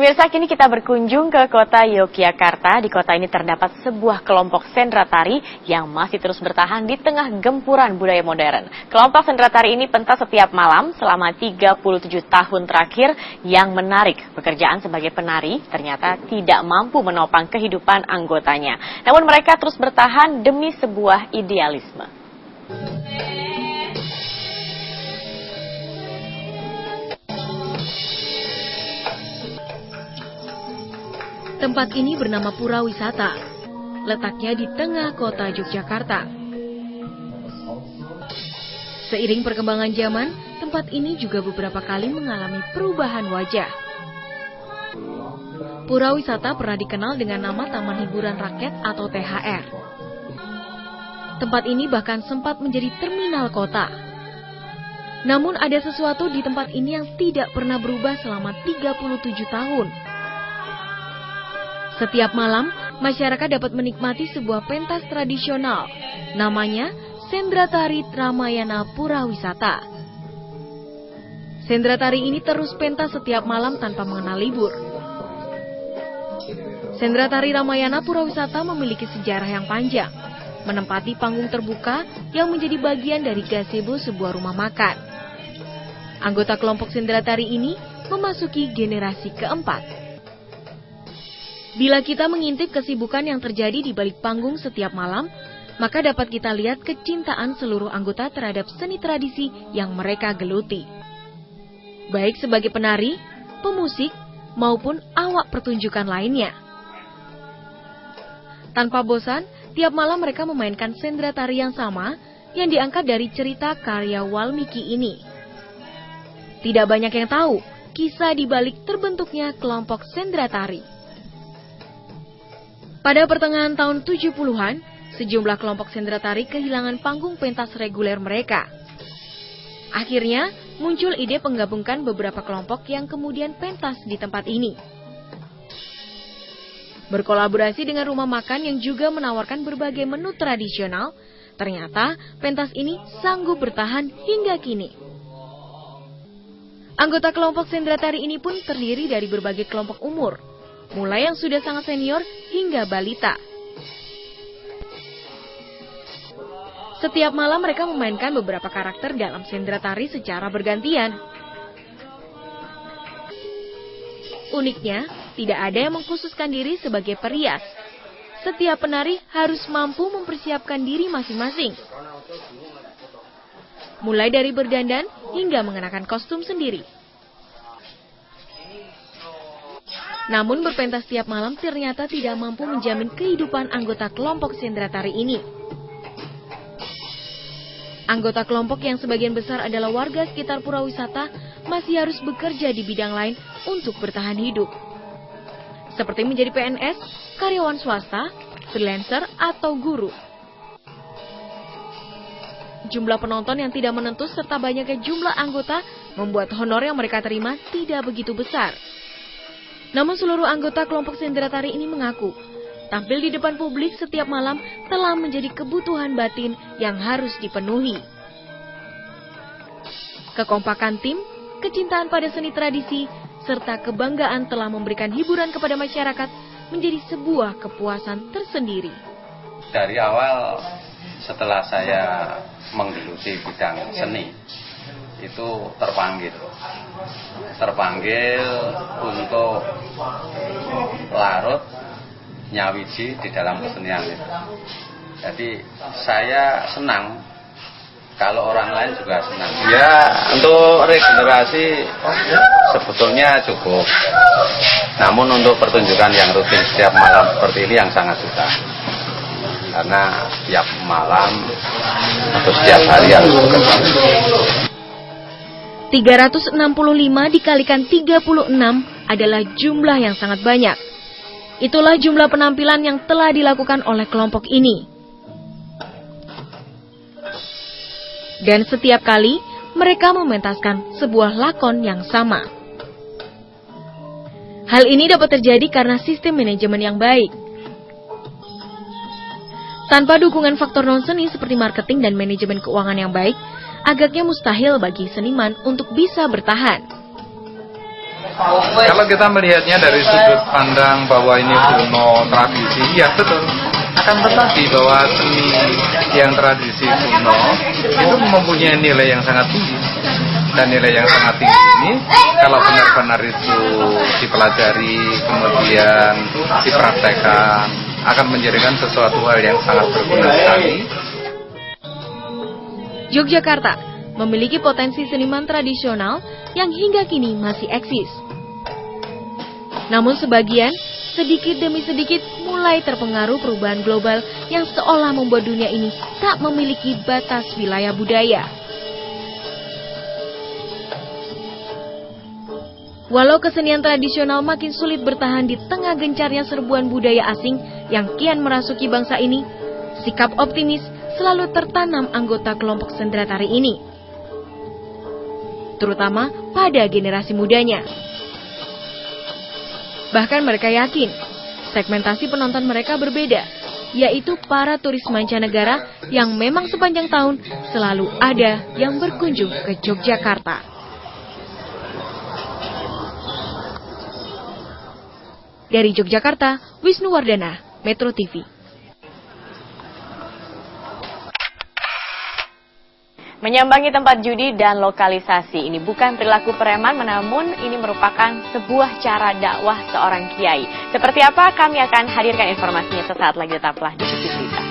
Pemirsa, kini kita berkunjung ke kota Yogyakarta. Di kota ini terdapat sebuah kelompok sendra tari yang masih terus bertahan di tengah gempuran budaya modern. Kelompok sendra tari ini pentas setiap malam selama 37 tahun terakhir. Yang menarik, pekerjaan sebagai penari ternyata tidak mampu menopang kehidupan anggotanya. Namun mereka terus bertahan demi sebuah idealisme. Tempat ini bernama Pura Wisata, letaknya di tengah kota Yogyakarta. Seiring perkembangan zaman, tempat ini juga beberapa kali mengalami perubahan wajah. Pura Wisata pernah dikenal dengan nama Taman Hiburan Rakyat atau THR. Tempat ini bahkan sempat menjadi terminal kota. Namun ada sesuatu di tempat ini yang tidak pernah berubah selama 37 tahun. Setiap malam, masyarakat dapat menikmati sebuah pentas tradisional, namanya Sendra Tari Ramayana Pura Wisata. Sendra Tari ini terus pentas setiap malam tanpa mengenal libur. Sendra Tari Ramayana Pura Wisata memiliki sejarah yang panjang, menempati panggung terbuka yang menjadi bagian dari gazebo sebuah rumah makan. Anggota kelompok Sendra Tari ini memasuki generasi keempat. Bila kita mengintip kesibukan yang terjadi di balik panggung setiap malam, maka dapat kita lihat kecintaan seluruh anggota terhadap seni tradisi yang mereka geluti. Baik sebagai penari, pemusik, maupun awak pertunjukan lainnya. Tanpa bosan, tiap malam mereka memainkan sendra tari yang sama yang diangkat dari cerita karya Walmiki ini. Tidak banyak yang tahu kisah di balik terbentuknya kelompok sendra tari. Pada pertengahan tahun 70-an, sejumlah kelompok sendra tari kehilangan panggung pentas reguler mereka. Akhirnya, muncul ide menggabungkan beberapa kelompok yang kemudian pentas di tempat ini. Berkolaborasi dengan rumah makan yang juga menawarkan berbagai menu tradisional, ternyata pentas ini sanggup bertahan hingga kini. Anggota kelompok sendra tari ini pun terdiri dari berbagai kelompok umur, mulai yang sudah sangat senior hingga balita. Setiap malam mereka memainkan beberapa karakter dalam sendra tari secara bergantian. Uniknya, tidak ada yang mengkhususkan diri sebagai perias. Setiap penari harus mampu mempersiapkan diri masing-masing. Mulai dari berdandan hingga mengenakan kostum sendiri. Namun berpentas tiap malam ternyata tidak mampu menjamin kehidupan anggota kelompok sendra tari ini. Anggota kelompok yang sebagian besar adalah warga sekitar Pura Wisata masih harus bekerja di bidang lain untuk bertahan hidup. Seperti menjadi PNS, karyawan swasta, freelancer, atau guru. Jumlah penonton yang tidak menentu serta banyaknya jumlah anggota membuat honor yang mereka terima tidak begitu besar. Namun seluruh anggota kelompok sendra tari ini mengaku, tampil di depan publik setiap malam telah menjadi kebutuhan batin yang harus dipenuhi. Kekompakan tim, kecintaan pada seni tradisi, serta kebanggaan telah memberikan hiburan kepada masyarakat menjadi sebuah kepuasan tersendiri. Dari awal setelah saya menggeluti bidang seni, itu terpanggil untuk larut nyawiji di dalam kesenian itu. Jadi saya senang kalau orang lain juga senang. Ya, untuk regenerasi sebetulnya cukup. Namun untuk pertunjukan yang rutin setiap malam seperti ini yang sangat susah. Karena tiap malam atau setiap hari harus bekerja. 365 dikalikan 36 adalah jumlah yang sangat banyak. Itulah jumlah penampilan yang telah dilakukan oleh kelompok ini. Dan setiap kali mereka mementaskan sebuah lakon yang sama. Hal ini dapat terjadi karena sistem manajemen yang baik. Tanpa dukungan faktor non-seni seperti marketing dan manajemen keuangan yang baik, agaknya mustahil bagi seniman untuk bisa bertahan. Kalau kita melihatnya dari sudut pandang bahwa ini kuno tradisi, ya betul. Akan tetapi bahwa seni yang tradisi kuno itu mempunyai nilai yang sangat tinggi. Dan nilai yang sangat tinggi ini kalau benar-benar itu dipelajari, kemudian dipraktekkan, akan menjadikan sesuatu hal yang sangat berguna sekali. Yogyakarta memiliki potensi seniman tradisional yang hingga kini masih eksis. Namun sebagian, sedikit demi sedikit mulai terpengaruh perubahan global yang seolah membuat dunia ini tak memiliki batas wilayah budaya. Walau kesenian tradisional makin sulit bertahan di tengah gencarnya serbuan budaya asing yang kian merasuki bangsa ini, sikap optimis selalu tertanam anggota kelompok sendera tari ini, terutama pada generasi mudanya. Bahkan mereka yakin, segmentasi penonton mereka berbeda, yaitu para turis mancanegara yang memang sepanjang tahun selalu ada yang berkunjung ke Yogyakarta. Dari Yogyakarta, Wisnu Wardana, Metro TV. Menyambangi tempat judi dan lokalisasi ini bukan perilaku preman, namun ini merupakan sebuah cara dakwah seorang kiai. Seperti apa? Kami akan hadirkan informasinya sesaat lagi, tetaplah di TV Berita.